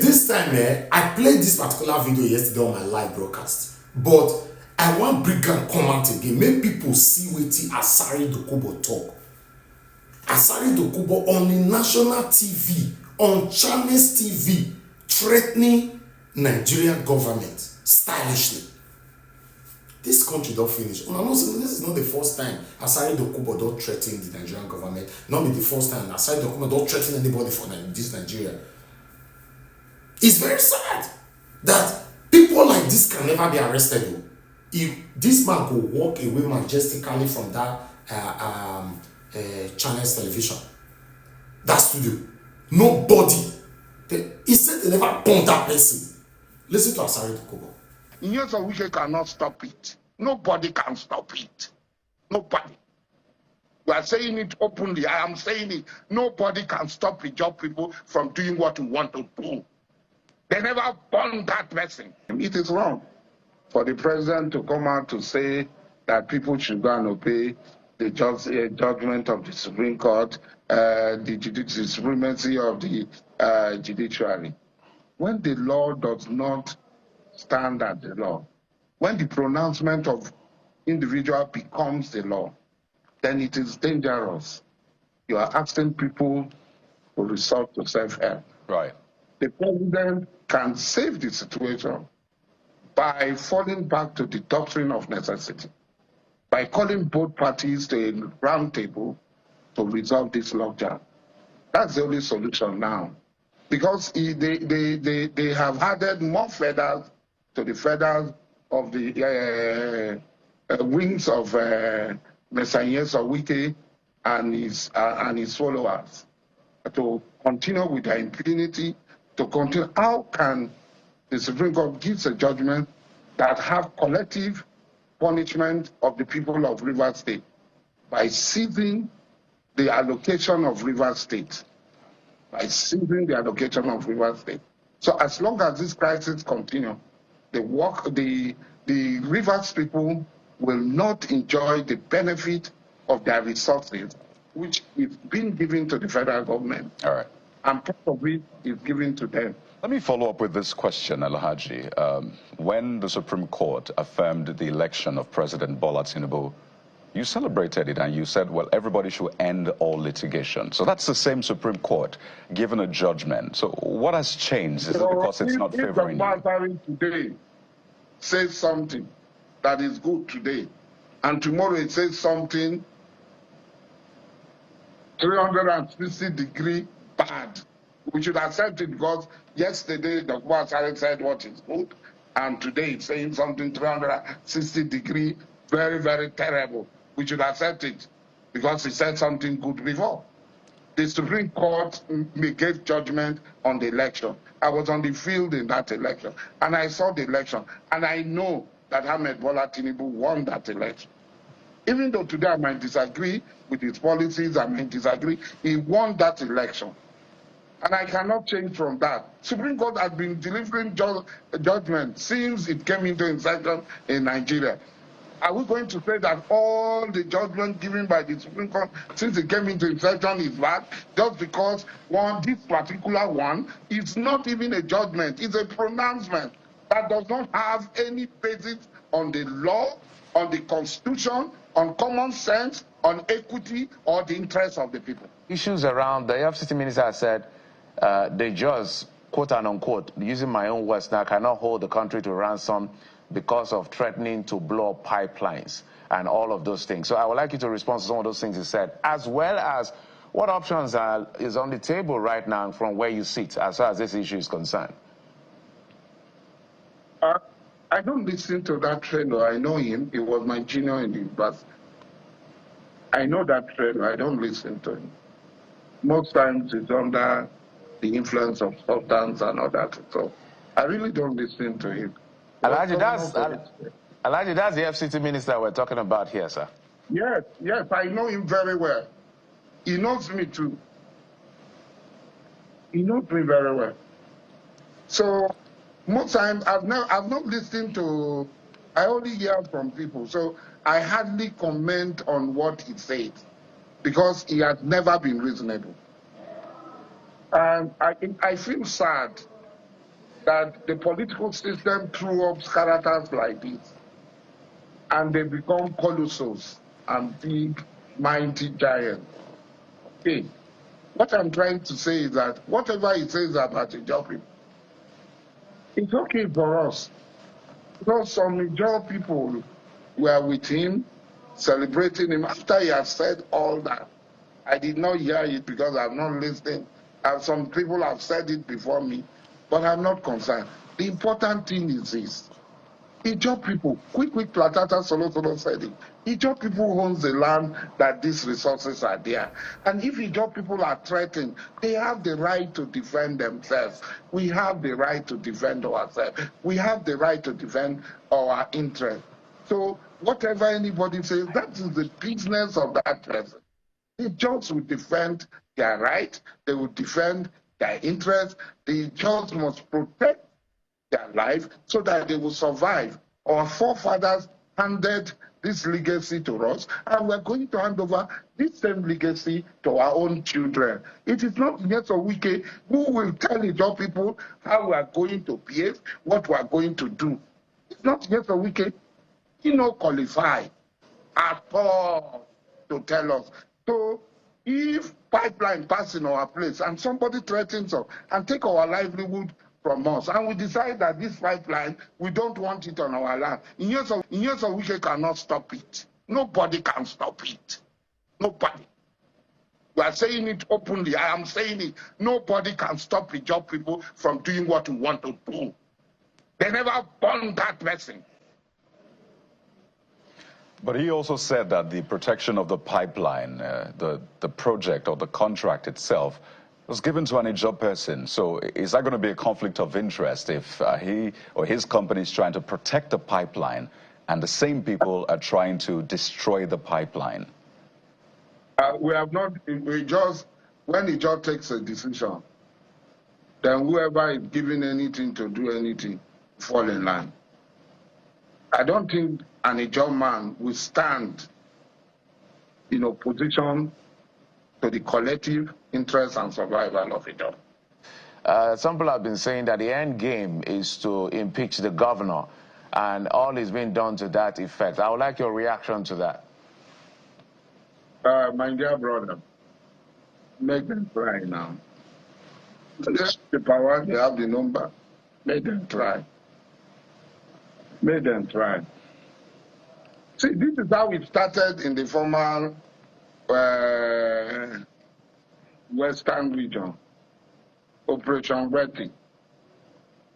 this time, I played this particular video yesterday on my live broadcast, but I want bring and come out again, make people see wetin Asari Dokubo talk. Asari Dokubo on the national TV, on Chinese TV, threatening Nigerian government stylishly. This country don't finish. Una know say this is not the first time Asari Dokubo don't threaten the Nigerian government. Not be the first time Asari Dokubo don't threaten anybody for this Nigeria. It's very sad that people like this can never be arrested. If this man could walk away majestically from that Chinese television, that studio, nobody, he said they never burn that person. Listen to Asari Dokubo. Years of Wike cannot stop it. Nobody can stop it. Nobody. We are saying it openly. I am saying it. Nobody can stop the job people from doing what we want to do. They never burn that person. It is wrong for the president to come out to say that people should go and obey the judgment of the Supreme Court, the supremacy of the judiciary. When the law does not stand as the law, when the pronouncement of individual becomes the law, then it is dangerous. You are asking people to resort to self-help. Right. The president can save the situation by falling back to the doctrine of necessity, by calling both parties to a round table to resolve this logjam. That's the only solution now. Because they have added more feathers to the feathers of the wings of Messiah Wike and his followers to continue with their impunity, to continue. How can the Supreme Court give a judgment that have collective punishment of the people of Rivers State by seizing the allocation of Rivers State? By seizing the allocation of Rivers State. So as long as this crisis continues, the Rivers people will not enjoy the benefit of their resources, which is being given to the federal government. All right. And part of it is given to them. Let me follow up with this question, Alhaji. When the Supreme Court affirmed the election of President Bola Tinubu, you celebrated it and you said, well, everybody should end all litigation. So that's the same Supreme Court given a judgment. So what has changed? Is it because it's not favoring you? If the Asari today says something that is good today, and tomorrow it says something 360-degree bad, we should accept it, because yesterday the Asari said what is good, and today it's saying something 360-degree very, very terrible. We should accept it because he said something good before. The Supreme Court gave judgment on the election. I was on the field in that election, and I saw the election, and I know that Ahmed Bola Tinubu won that election. Even though today I might disagree with his policies, I might disagree, he won that election. And I cannot change from that. Supreme Court has been delivering judgment since it came into insertion in Nigeria. Are we going to say that all the judgment given by the Supreme Court since it came into insertion is bad just because this particular one is not even a judgment, it's a pronouncement that does not have any basis on the law, on the constitution, on common sense, on equity, or the interests of the people? Issues around, the FCT minister said, they just, quote and unquote, using my own words now, cannot hold the country to ransom because of threatening to blow up pipelines and all of those things. So I would like you to respond to some of those things you said, as well as what options is on the table right now from where you sit as far as this issue is concerned. I don't listen to that trainer. I know him. He was my junior in the university. I know that trainer. I don't listen to him. Most times he's under the influence of substance and all that. So I really don't listen to him. Alhaji, that's the FCT minister we're talking about here, sir. Yes, I know him very well. He knows me too. He knows me very well. So most times I've not listened to, I only hear from people. So I hardly comment on what he said because he has never been reasonable. And I feel sad that the political system threw up characters like this, and they become colossus and big, mighty giants. Okay. What I'm trying to say is that whatever he says about the job people, it's okay for us. Because some job people were with him, celebrating him after he has said all that. I did not hear it because I'm not listening. And some people have said it before me, but I'm not concerned. The important thing is this. Ijaw people, quick, Platata Solo said it. Ijaw people owns the land that these resources are there. And if Ijaw people are threatened, they have the right to defend themselves. We have the right to defend ourselves. We have the right to defend our interests. So whatever anybody says, that is the business of that person. The judges will defend their right, they will defend their interests. The judges must protect their life so that they will survive. Our forefathers handed this legacy to us, and we're going to hand over this same legacy to our own children. It is not Nyeso Wike who will tell the job people how we are going to behave, what we are going to do. It's not Nyeso Wike. He not qualify at all to tell us. So if pipeline pass in our place and somebody threatens us and take our livelihood from us, and we decide that this pipeline, we don't want it on our land, in years of we cannot stop it. Nobody can stop it. Nobody. We are saying it openly. I am saying it. Nobody can stop the job people from doing what we want to do. They never born that person. But he also said that the protection of the pipeline, the project or the contract itself, was given to an NAIJA person. So is that going to be a conflict of interest if he or his company is trying to protect the pipeline and the same people are trying to destroy the pipeline? We have not, we just, when NAIJA takes a decision, then whoever is given anything to do anything fall in line. I don't think an NAIJA man will stand in opposition to the collective interest and survival of it all. Some people have been saying that the end game is to impeach the governor, and all is being done to that effect. I would like your reaction to that. My dear brother, make them try now. They have the power, they have the number. Make them try. Make them try. See, this is how it started in the former Western region, Operation Ready.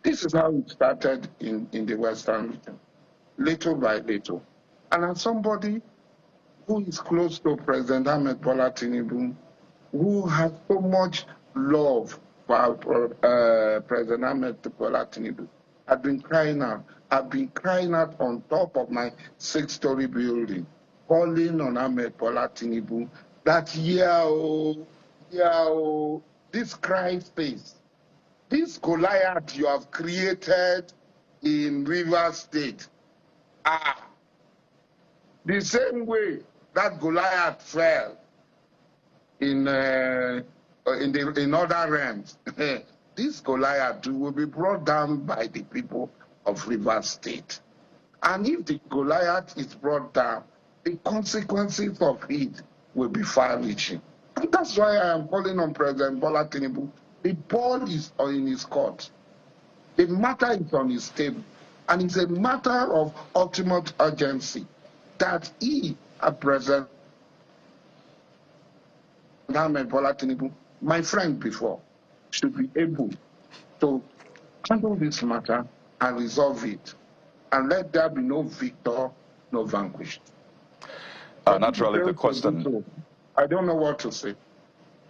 This is how it started in the Western region, little by little. And as somebody who is close to President Ahmed Bola Tinubu, who has so much love for President Ahmed Bola Tinubu, I've been crying out. I've been crying out on top of my 6-story building, calling on Ahmed Bola Tinubu that this cry space, this Goliath you have created in Rivers State, the same way that Goliath fell in other realms, this Goliath will be brought down by the people of Rivers State. And if the Goliath is brought down, the consequences of it will be far-reaching. And that's why I am calling on President Bola Tinubu. The ball is in his court. The matter is on his table. And it's a matter of ultimate urgency that he, a President Ahmed Bola Tinubu, my friend before, should be able to handle this matter and resolve it. And let there be no victor, no vanquished. Naturally, the question... I don't know what to say.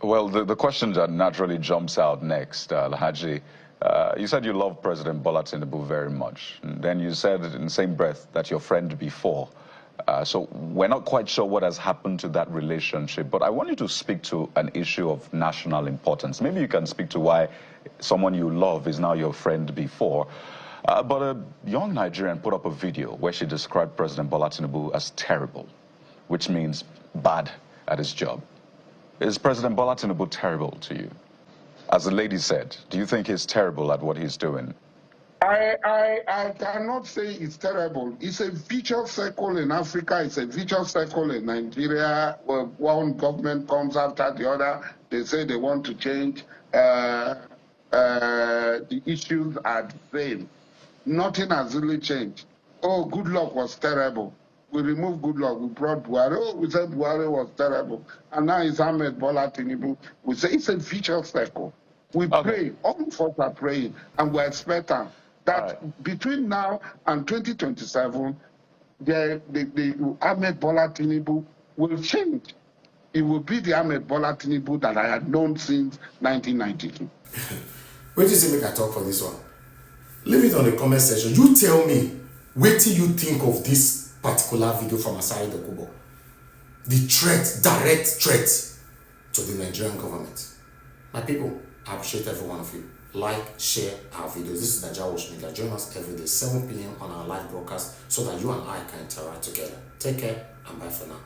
Well, the question that naturally jumps out next, Alhaji, you said you love President Bola Tinubu very much. And then you said in the same breath that your friend before. So we're not quite sure what has happened to that relationship, but I want you to speak to an issue of national importance. Maybe you can speak to why someone you love is now your friend before. But a young Nigerian put up a video where she described President Bola Tinubu as terrible, which means bad at his job. Is President Bola Tinubu terrible to you? As the lady said, do you think he's terrible at what he's doing? I cannot say it's terrible. It's a vicious circle in Africa. It's a vicious circle in Nigeria, where one government comes after the other. They say they want to change. The issues are the same. Nothing has really changed. Oh, good luck was terrible. We removed good luck. We brought Buhari. Oh, we said Buhari was terrible. And now it's Ahmed Bola Tinubu. We say it's a vicious circle. We pray. All of us are praying. And we're expecting that between now and 2027, the Ahmed Bola Tinubu will change. It will be the Ahmed Bola Tinubu that I had known since 1992. Wait till you say make I talk for this one. Leave it on the comment section. You tell me, wait till you think of this particular video from Asari Dokubo. The threat, direct threat to the Nigerian government. My people, I appreciate every one of you. Like, share our videos. This is NAIJA Watch Media. Join us every day, 7 p.m. on our live broadcast so that you and I can interact together. Take care and bye for now.